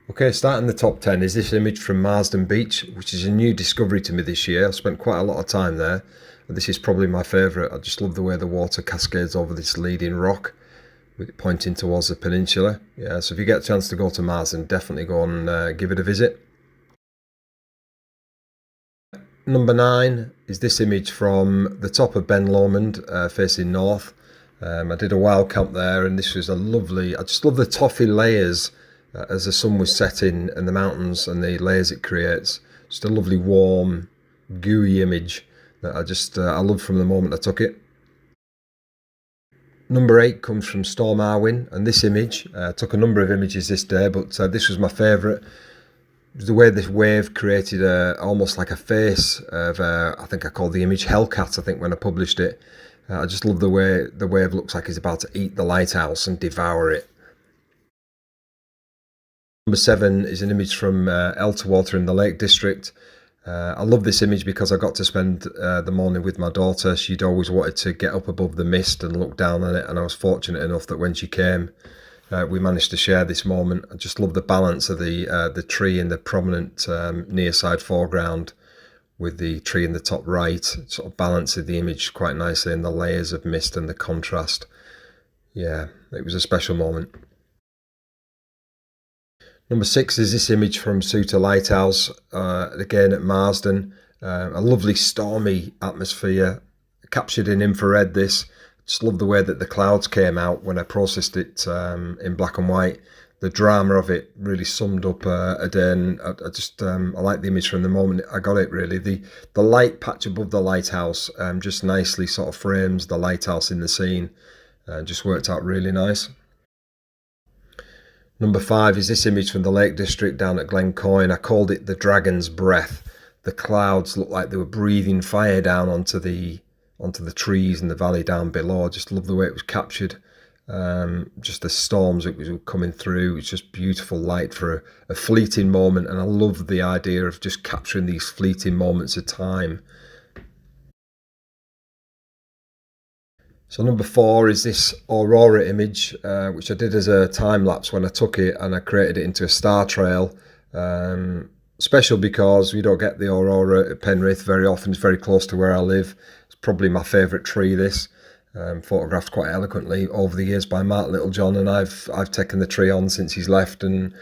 Okay, starting the top 10 is this image from Marsden Beach, which is a new discovery to me this year. I've spent quite a lot of time there, but this is probably my favourite. I just love the way the water cascades over this leading rock, with it pointing towards the peninsula. Yeah, so if you get a chance to go to Marsden, definitely go and give it a visit. Number 9 is this image from the top of Ben Lomond, facing north. I did a wild camp there, and this was a lovely. I just love the toffee layers as the sun was setting in the mountains and the layers it creates. Just a lovely, warm, gooey image that I love from the moment I took it. Number 8 comes from Storm Arwen, and this image took a number of images this day, but this was my favourite. The way this wave created almost like a face of I think I called the image Hellcat, I think, when I published it. I just love the way the wave looks like it's about to eat the lighthouse and devour it. Number 7 is an image from Elterwater in the Lake District. I love this image because I got to spend the morning with my daughter. She'd always wanted to get up above the mist and look down on it, and I was fortunate enough that when she came, we managed to share this moment. I just love the balance of the tree in the prominent near side foreground, with the tree in the top right, sort of balances the image quite nicely, and the layers of mist and the contrast. Yeah, it was a special moment. Number 6 is this image from Suter Lighthouse, again at Marsden. A lovely stormy atmosphere, captured in infrared. This, just love the way that the clouds came out when I processed it in black and white. The drama of it really summed up a day, and I like the image from the moment I got it. Really, the light patch above the lighthouse just nicely sort of frames the lighthouse in the scene. Just worked out really nice. Number 5 is this image from the Lake District down at Glencoyne. I called it the dragon's breath. The clouds looked like they were breathing fire down onto the trees and the valley down below. I just love the way it was captured. Just the storms it was coming through. It's just beautiful light for a fleeting moment, and I love the idea of just capturing these fleeting moments of time. So number 4 is this aurora image, which I did as a time lapse when I took it, and I created it into a star trail. Special because we don't get the aurora at Penrith very often. It's very close to where I live. It's probably my favourite tree, this. Photographed quite eloquently over the years by Mark Littlejohn, and I've taken the tree on since he's left, and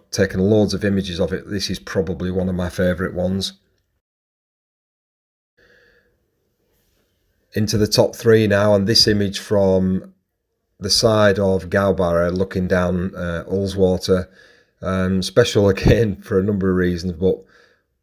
taken loads of images of it. This is probably one of my favourite ones. Into the top 3 now, and this image from the side of Gowbarrow looking down Ullswater. Special again for a number of reasons, but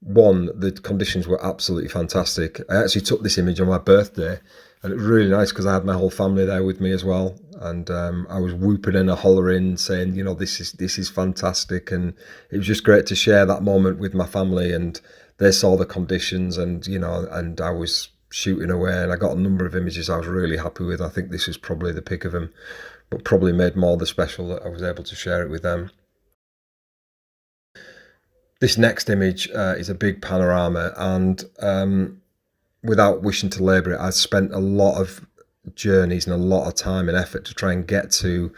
one, the conditions were absolutely fantastic. I actually took this image on my birthday, and it was really nice because I had my whole family there with me as well, and I was whooping and hollering, saying, this is fantastic, and it was just great to share that moment with my family, and they saw the conditions, and and I was shooting away, and I got a number of images I was really happy with. I think this was probably the pick of them, but probably made more the special that I was able to share it with them. This next image is a big panorama, and without wishing to labour it, I spent a lot of journeys and a lot of time and effort to try and get to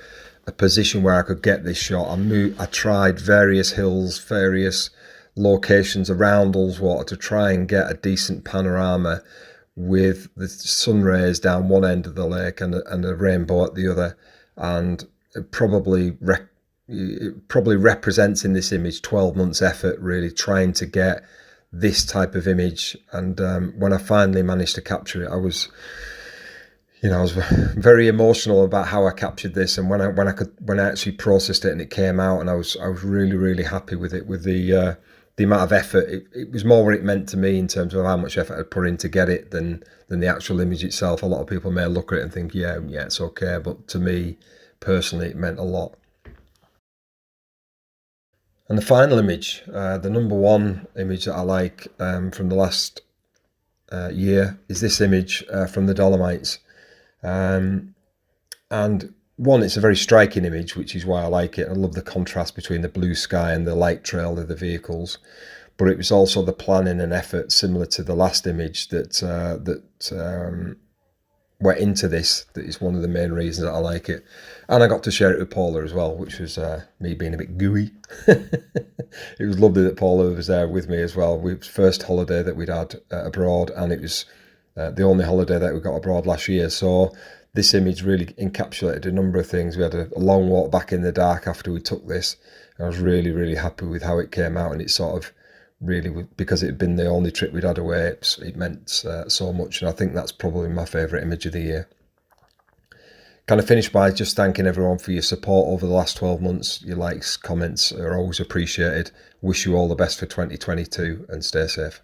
a position where I could get this shot. I tried various hills, various locations around Ullswater to try and get a decent panorama with the sun rays down one end of the lake and a rainbow at the other, and it probably represents in this image 12 months effort, really trying to get this type of image. And when I finally managed to capture it, I was very emotional about how I captured this, and when I actually processed it and it came out, and I was really, really happy with it, with the amount of effort. It was more what it meant to me in terms of how much effort I'd put in to get it than the actual image itself. A lot of people may look at it and think, yeah, it's okay, but to me personally, it meant a lot. And the final image, the number 1 image that I like from the last year, is this image from the Dolomites. And one, it's a very striking image, which is why I like it. I love the contrast between the blue sky and the light trail of the vehicles. But it was also the planning and effort, similar to the last image, that went into this that is one of the main reasons that I like it. And I got to share it with Paula as well, which was me being a bit gooey. It was lovely that Paula was there with me as well. It was the first holiday that we'd had abroad, and it was the only holiday that we got abroad last year. So this image really encapsulated a number of things. We had a long walk back in the dark after we took this. I was really, really happy with how it came out, and it sort of really, because it had been the only trip we'd had away, it meant so much, and I think that's probably my favourite image of the year. Kind of finish by just thanking everyone for your support over the last 12 months. Your likes, comments are always appreciated. Wish you all the best for 2022 and stay safe.